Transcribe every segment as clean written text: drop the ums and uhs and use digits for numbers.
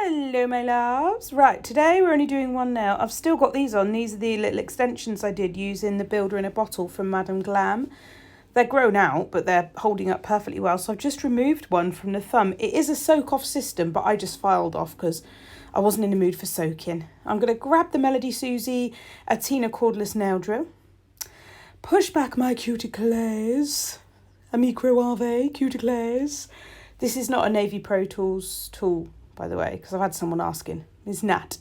Hello my loves. Right, today we're only doing one nail. I've still got these on. These are the little extensions I did using the builder in a bottle from Madame Glam. They're grown out, but they're holding up perfectly well. So I've just removed one from the thumb. It is a soak off system, but I just filed off because I wasn't in the mood for soaking. I'm going to grab the Melody Susie Atina cordless nail drill. Push back my cuticles. A micro-ave cuticles. This is not a Navy Pro Tools tool, by the way, because I've had someone asking. It's not.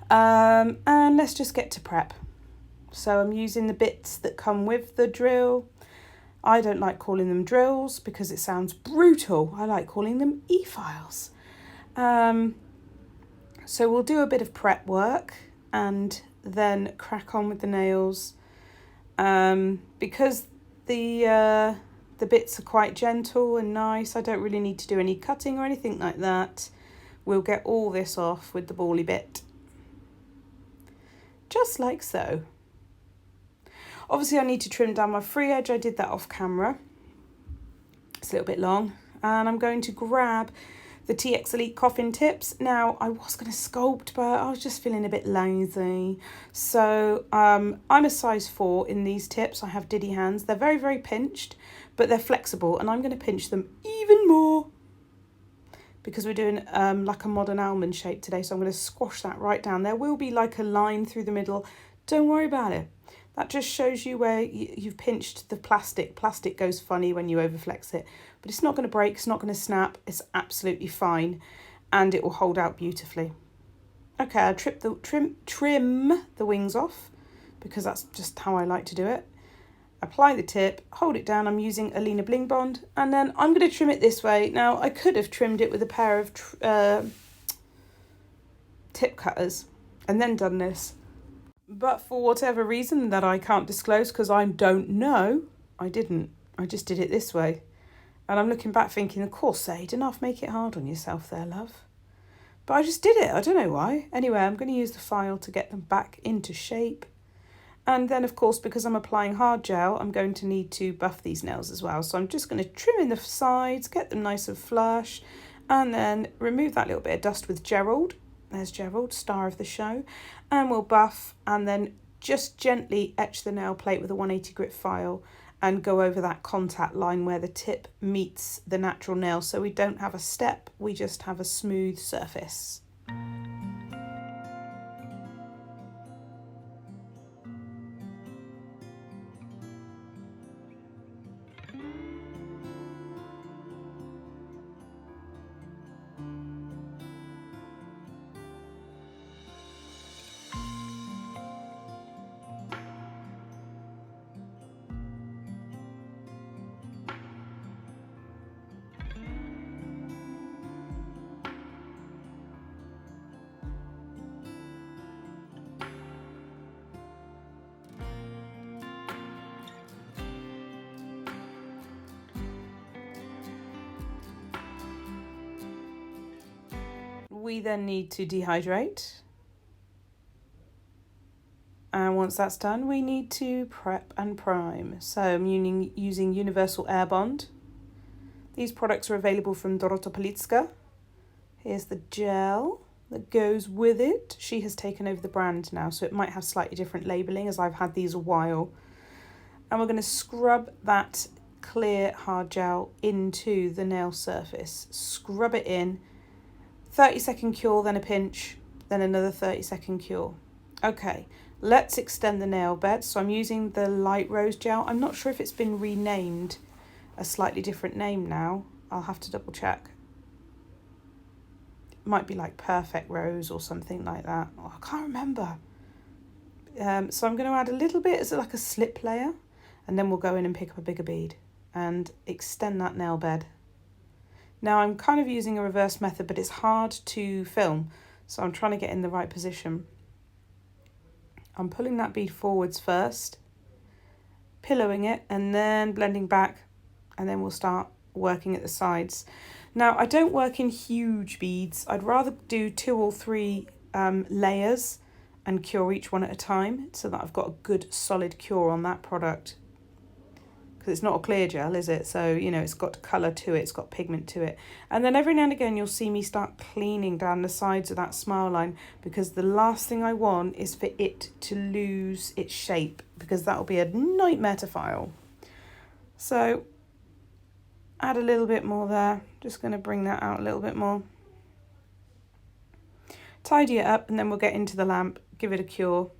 And let's just get to prep. So I'm using the bits that come with the drill. I don't like calling them drills because it sounds brutal. I like calling them e-files. So we'll do a bit of prep work and then crack on with the nails. Because the bits are quite gentle and nice, I don't really need to do any cutting or anything like that. We'll get all this off with the bally bit. Just like so. Obviously I need to trim down my free edge. I did that off camera. It's a little bit long. And I'm going to grab the TX Elite coffin tips. Now I was going to sculpt, but I was just feeling a bit lazy. So I'm a size 4 in these tips. I have diddy hands. They're very, very pinched, but they're flexible. And I'm going to pinch them even more, because we're doing like a modern almond shape today. So I'm going to squash that right down. There will be like a line through the middle. Don't worry about it. That just shows you where you've pinched the plastic. Plastic goes funny when you overflex it. But it's not going to break. It's not going to snap. It's absolutely fine. And it will hold out beautifully. Okay, I'll trim the wings off, because that's just how I like to do it. Apply the tip, hold it down. I'm using Alina Bling Bond, and then I'm going to trim it this way. Now, I could have trimmed it with a pair of tip cutters and then done this. But for whatever reason that I can't disclose because I don't know, I didn't. I just did it this way. And I'm looking back thinking, of course, say, don't half make it hard on yourself there, love. But I just did it. I don't know why. Anyway, I'm going to use the file to get them back into shape. And then, of course, because I'm applying hard gel, I'm going to need to buff these nails as well. So I'm just going to trim in the sides, get them nice and flush, and then remove that little bit of dust with Gerald. There's Gerald, star of the show. And we'll buff and then just gently etch the nail plate with a 180 grit file and go over that contact line where the tip meets the natural nail. So we don't have a step, we just have a smooth surface. We then need to dehydrate. And once that's done, we need to prep and prime. So I'm using Universal Air Bond. These products are available from Dorota Politska. Here's the gel that goes with it. She has taken over the brand now, so it might have slightly different labelling as I've had these a while. And we're going to scrub that clear hard gel into the nail surface. Scrub it in. 30-second cure, then a pinch, then another 30-second cure. Okay, let's extend the nail bed. So I'm using the light rose gel. I'm not sure if it's been renamed a slightly different name now. I'll have to double check. It might be like Perfect Rose or something like that. Oh, I can't remember. So I'm going to add a little bit as like a slip layer, and then we'll go in and pick up a bigger bead and extend that nail bed. Now I'm kind of using a reverse method, but it's hard to film, so I'm trying to get in the right position. I'm pulling that bead forwards first, pillowing it, and then blending back, and then we'll start working at the sides. Now I don't work in huge beads. I'd rather do 2 or 3 layers and cure each one at a time, so that I've got a good solid cure on that product. because it's not a clear gel, is it? So, you know, it's got colour to it, it's got pigment to it. And then every now and again, you'll see me start cleaning down the sides of that smile line, because the last thing I want is for it to lose its shape, because that'll be a nightmare to file. So add a little bit more there. Just going to bring that out a little bit more. Tidy it up, and then we'll get into the lamp, give it a cure,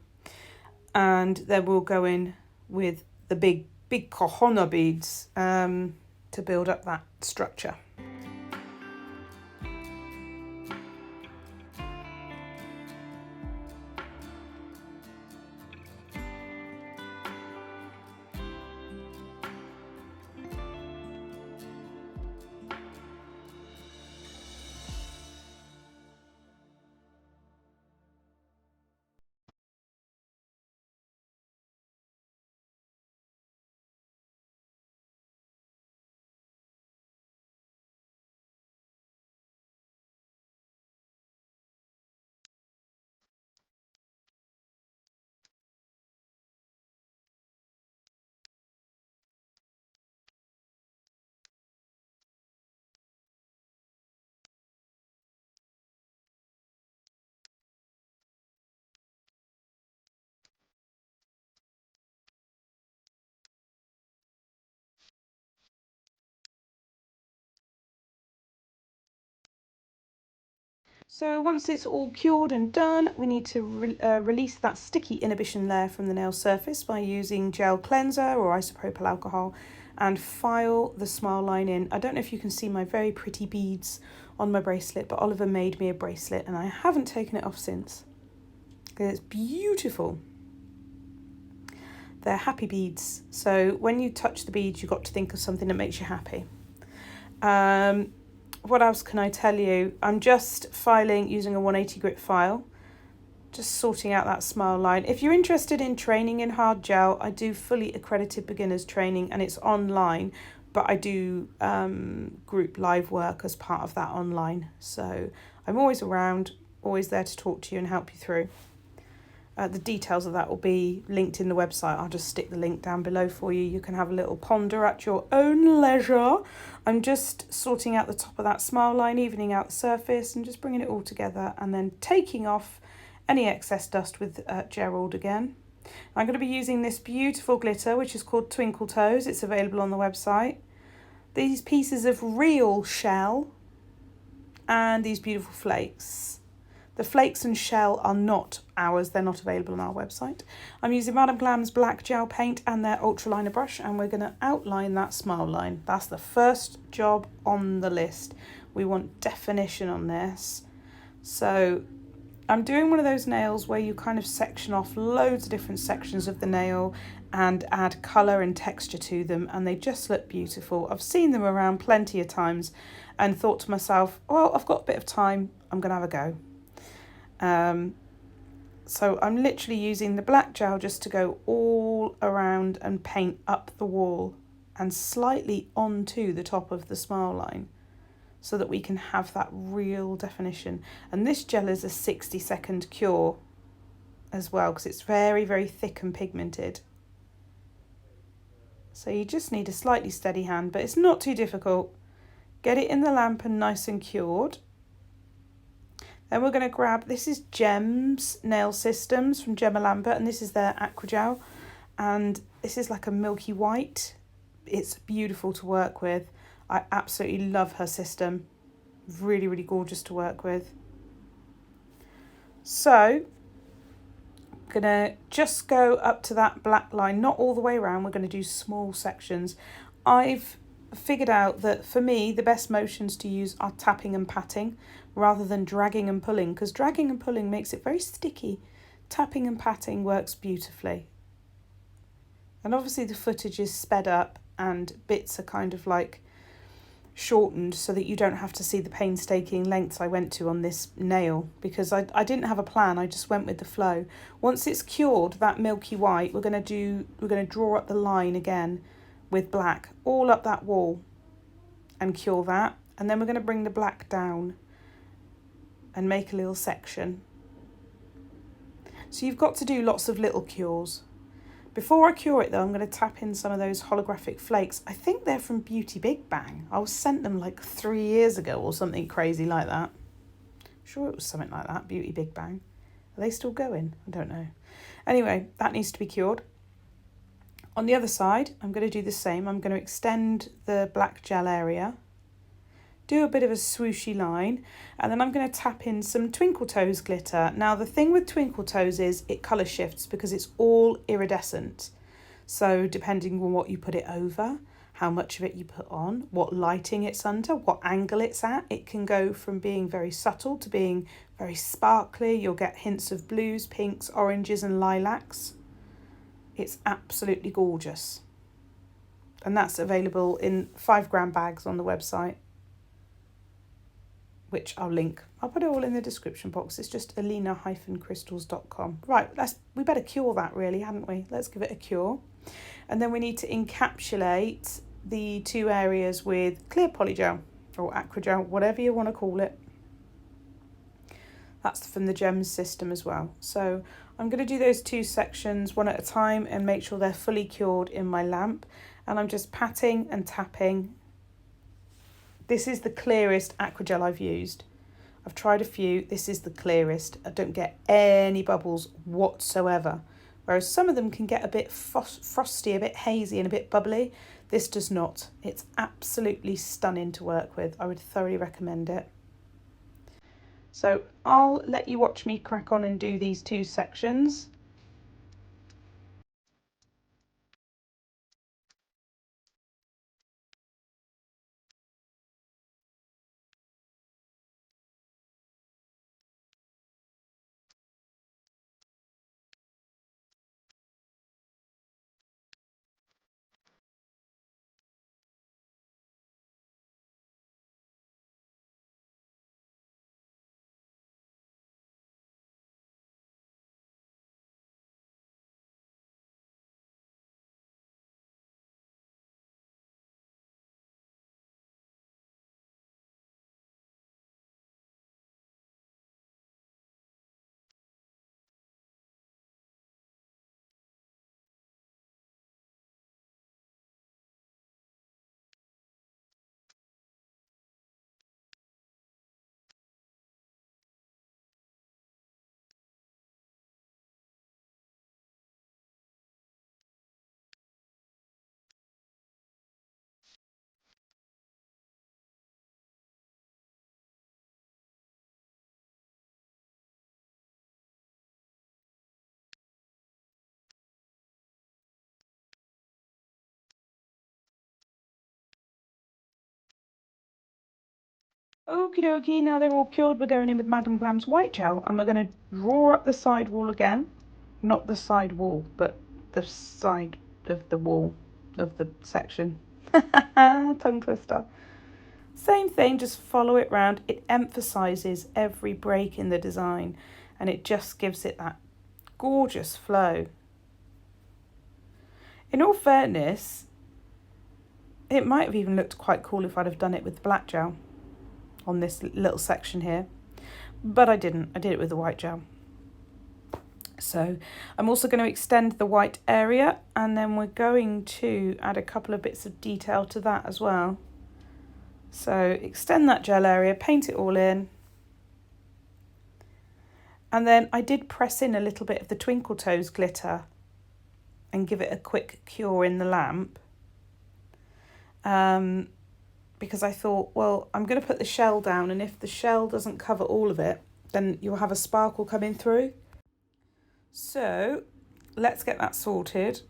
and then we'll go in with the big cojones beads to build up that structure. So once it's all cured and done, we need to release that sticky inhibition layer from the nail surface by using gel cleanser or isopropyl alcohol and file the smile line in. I don't know if you can see my very pretty beads on my bracelet, but Oliver made me a bracelet and I haven't taken it off since. It's beautiful. They're happy beads. So when you touch the beads, you've got to think of something that makes you happy. What else can I tell you? I'm just filing using a 180 grit file, just sorting out that smile line. If you're interested in training in hard gel, I do fully accredited beginners training and it's online, but I do group live work as part of that online. So I'm always around, always there to talk to you and help you through. The details of that will be linked in the website. I'll just stick the link down below for you. You can have a little ponder at your own leisure. I'm just sorting out the top of that smile line, evening out the surface and just bringing it all together and then taking off any excess dust with Gerald again. I'm going to be using this beautiful glitter, which is called Twinkle Toes. It's available on the website. These pieces of real shell and these beautiful flakes. The flakes and shell are not ours, they're not available on our website. I'm using Madame Glam's black gel paint and their ultraliner brush, and we're going to outline that smile line. That's the first job on the list. We want definition on this. So I'm doing one of those nails where you kind of section off loads of different sections of the nail and add colour and texture to them, and they just look beautiful. I've seen them around plenty of times and thought to myself, well, I've got a bit of time, I'm going to have a go. So I'm literally using the black gel just to go all around and paint up the wall and slightly onto the top of the smile line so that we can have that real definition. And this gel is a 60-second cure as well because it's very, very thick and pigmented. So you just need a slightly steady hand, but it's not too difficult. Get it in the lamp and nice and cured. Then we're going to grab, this is Gem's Nail Systems from Gemma Lambert, and this is their Aqua Gel. And this is like a milky white. It's beautiful to work with. I absolutely love her system. Really, really gorgeous to work with. So, I'm going to just go up to that black line, not all the way around. We're going to do small sections. I've figured out that for me, the best motions to use are tapping and patting rather than dragging and pulling, because dragging and pulling makes it very sticky. Tapping and patting works beautifully. And obviously the footage is sped up and bits are kind of like shortened so that you don't have to see the painstaking lengths I went to on this nail, because I didn't have a plan, I just went with the flow. Once it's cured, that milky white, we're going to draw up the line again with black all up that wall and cure that, and then we're going to bring the black down and make a little section. So you've got to do lots of little cures, Before I cure it though, I'm going to tap in some of those holographic flakes. I think they're from Beauty Big Bang. I was sent them like 3 years ago or something crazy like that. Sure it was something like that, Beauty Big Bang. Are they still going? I don't know. Anyway, that needs to be cured. On the other side, I'm going to do the same. I'm going to extend the black gel area, do a bit of a swooshy line, and then I'm going to tap in some Twinkle Toes glitter. Now, the thing with Twinkle Toes is it colour shifts because it's all iridescent. So depending on what you put it over, how much of it you put on, what lighting it's under, what angle it's at, it can go from being very subtle to being very sparkly. You'll get hints of blues, pinks, oranges and lilacs. It's absolutely gorgeous. And that's available in 5-gram bags on the website, which I'll link. I'll put it all in the description box. It's just alina-crystals.com. Right, we better cure that really, hadn't we? Let's give it a cure. And then we need to encapsulate the 2 areas with clear polygel or acrogel, whatever you want to call it. That's from the Gems system as well. So I'm going to do those 2 sections one at a time and make sure they're fully cured in my lamp. And I'm just patting and tapping. This is the clearest acrogel I've used. I've tried a few. This is the clearest. I don't get any bubbles whatsoever. Whereas some of them can get a bit frosty, a bit hazy and a bit bubbly. This does not. It's absolutely stunning to work with. I would thoroughly recommend it. So I'll let you watch me crack on and do these 2 sections. Okie dokie, now they're all cured, we're going in with Madam Glam's white gel and we're going to draw up the side wall again. Not the side wall, but the side of the wall of the section. Tongue twister. Same thing, just follow it round. It emphasises every break in the design and it just gives it that gorgeous flow. In all fairness, it might have even looked quite cool if I'd have done it with black gel on this little section here, but I didn't. I did it with the white gel. So I'm also going to extend the white area and then we're going to add a couple of bits of detail to that as well. So extend that gel area, paint it all in. And then I did press in a little bit of the Twinkle Toes glitter and give it a quick cure in the lamp. Because I thought, well, I'm going to put the shell down and if the shell doesn't cover all of it, then you'll have a sparkle coming through. So let's get that sorted.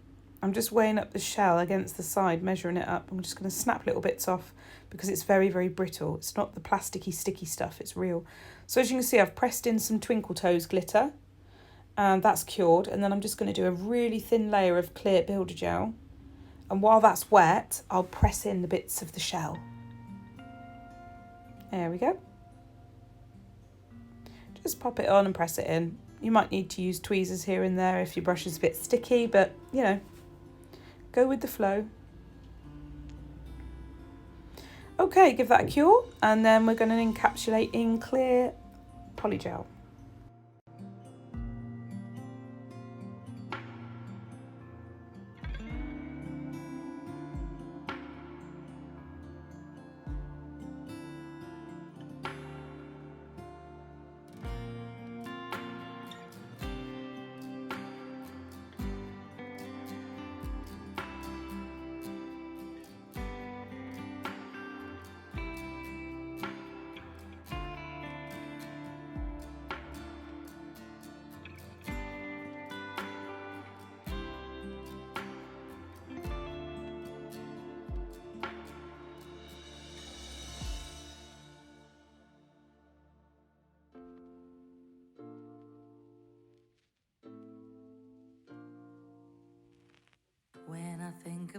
I'm just weighing up the shell against the side, measuring it up. I'm just going to snap little bits off because it's very, very brittle. It's not the plasticky, sticky stuff, it's real. So as you can see, I've pressed in some Twinkle Toes glitter and that's cured. And then I'm just going to do a really thin layer of clear builder gel. And while that's wet, I'll press in the bits of the shell. There we go. Just pop it on and press it in. You might need to use tweezers here and there if your brush is a bit sticky, but you know, go with the flow. Okay, give that a cure, and then we're going to encapsulate in clear polygel.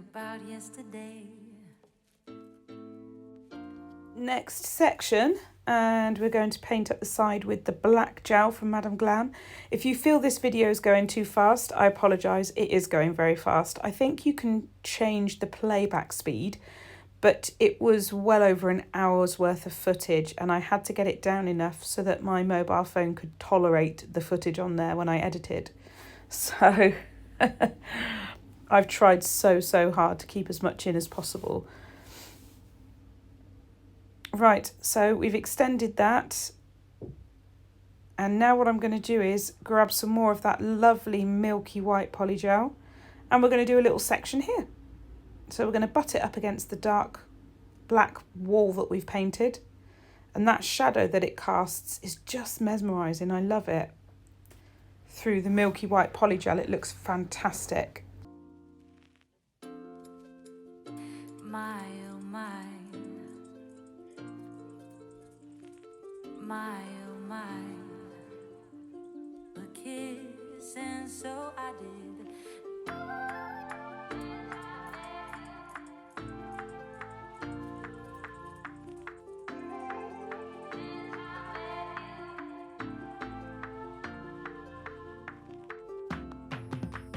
about yesterday. Next section, and we're going to paint up the side with the black gel from Madame Glam. If you feel this video is going too fast, I apologise, it is going very fast. I think you can change the playback speed, but it was well over an hour's worth of footage and I had to get it down enough so that my mobile phone could tolerate the footage on there when I edited. So I've tried so hard to keep as much in as possible. Right, so we've extended that, and now what I'm going to do is grab some more of that lovely milky white polygel, and we're going to do a little section here. So we're going to butt it up against the dark black wall that we've painted, and that shadow that it casts is just mesmerising. I love it. Through the milky white polygel, it looks fantastic. My, oh my. My, oh my, a kiss, and so I did.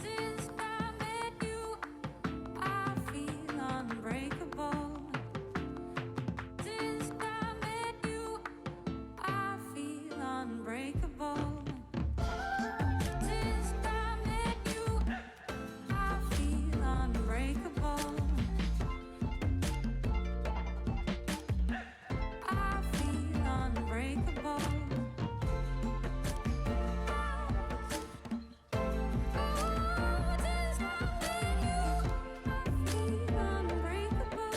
Since I met you, I feel unbreakable. Since I met you, I feel unbreakable. Since I met you, I feel unbreakable. I feel unbreakable. Oh, since I met you, I feel unbreakable.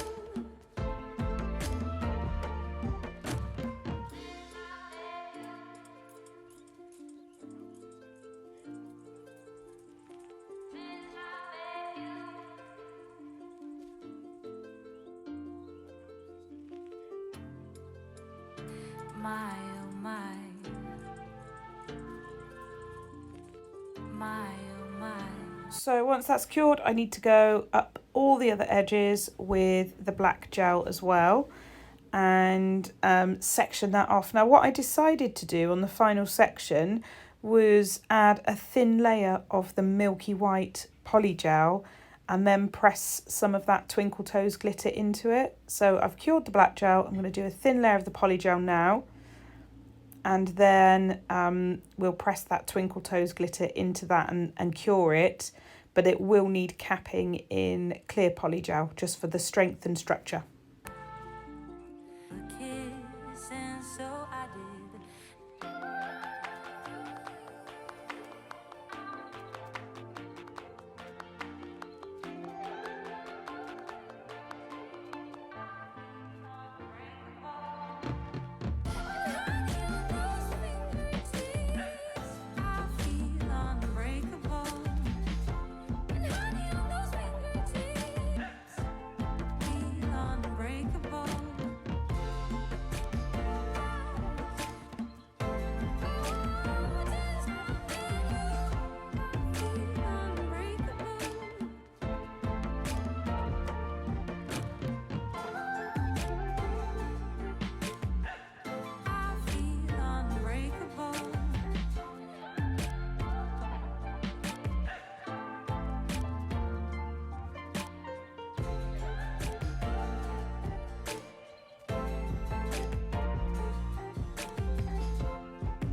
My, oh my. My, oh my. So once that's cured, I need to go up all the other edges with the black gel as well and section that off. Now what I decided to do on the final section was add a thin layer of the milky white polygel and then press some of that Twinkle Toes glitter into it. So I've cured the black gel. I'm going to do a thin layer of the polygel now, and then we'll press that Twinkle Toes glitter into that and cure it, but it will need capping in clear polygel just for the strength and structure. A kiss, and so I did. I feel unbreakable. And honey on those fingertips, feel unbreakable. I feel unbreakable.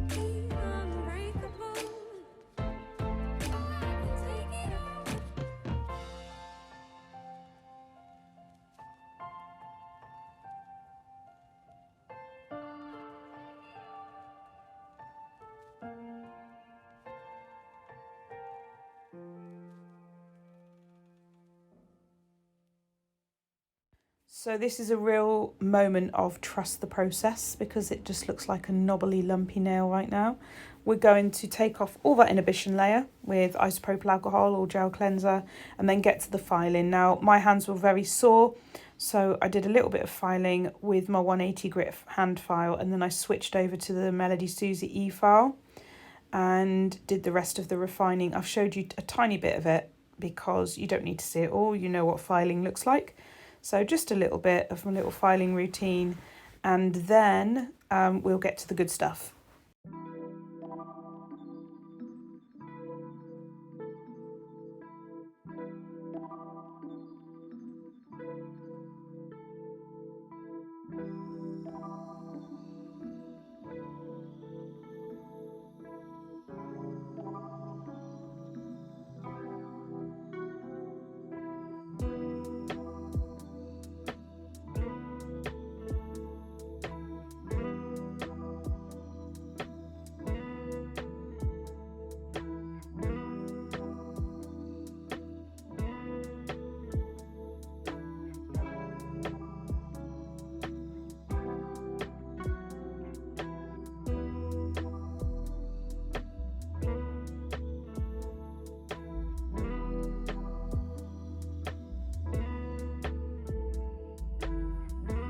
Feel unbreakable. Oh, I can take it all. So this is a real moment of trust the process because it just looks like a knobbly lumpy nail right now. We're going to take off all that inhibition layer with isopropyl alcohol or gel cleanser and then get to the filing. Now my hands were very sore, so I did a little bit of filing with my 180 grit hand file, and then I switched over to the Melody Susie E file and did the rest of the refining. I've showed you a tiny bit of it because you don't need to see it all. You know what filing looks like. So just a little bit of a little filing routine, and then we'll get to the good stuff.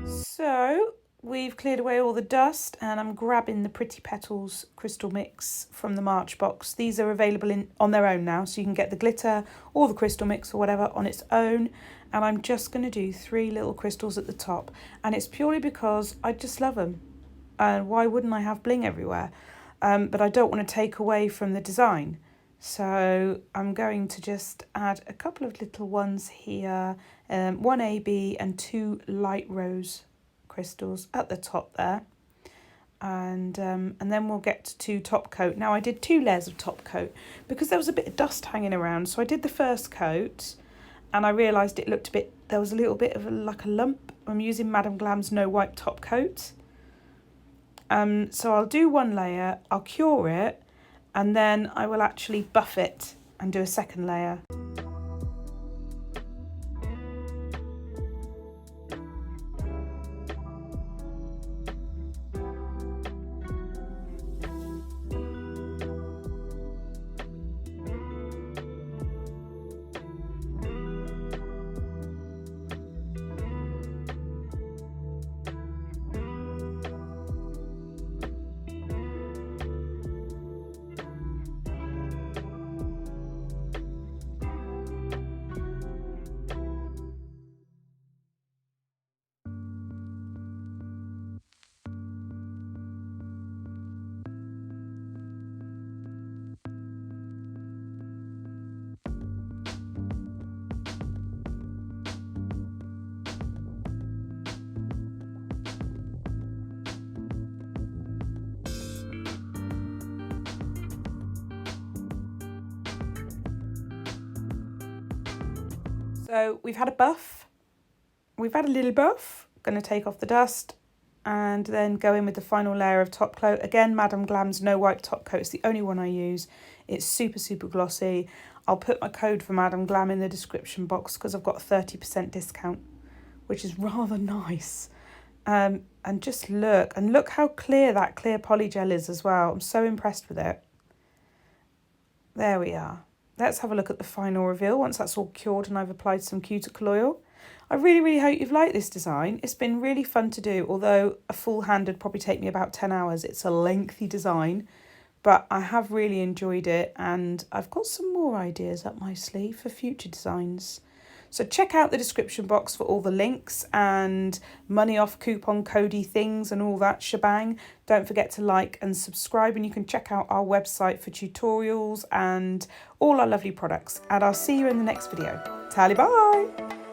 So we've cleared away all the dust, and I'm grabbing the Pretty Petals crystal mix from the March box. These are available on their own now, so you can get the glitter or the crystal mix or whatever on its own. And I'm just going to do 3 little crystals at the top, and it's purely because I just love them. And why wouldn't I have bling everywhere? But I don't want to take away from the design. So I'm going to just add a couple of little ones here, 1 AB and 2 light rose crystals at the top there, and then we'll get to top coat. Now I did 2 layers of top coat because there was a bit of dust hanging around, so I did the first coat and I realised it looked a bit, there was a little bit of like a lump. I'm using Madame Glam's no wipe top coat, so I'll do 1 layer, I'll cure it, and then I will actually buff it and do a second layer. So we've had a buff, we've had a little buff, going to take off the dust and then go in with the final layer of top coat. Again, Madame Glam's no wipe top coat, it's the only one I use. It's super, super glossy. I'll put my code for Madame Glam in the description box because I've got a 30% discount, which is rather nice. And just look how clear that clear polygel is as well. I'm so impressed with it. There we are. Let's have a look at the final reveal once that's all cured and I've applied some cuticle oil. I really, really hope you've liked this design. It's been really fun to do, although a full hand would probably take me about 10 hours. It's a lengthy design, but I have really enjoyed it, and I've got some more ideas up my sleeve for future designs. So check out the description box for all the links and money off coupon codey things and all that shebang. Don't forget to like and subscribe, and you can check out our website for tutorials and all our lovely products. And I'll see you in the next video. Tally bye!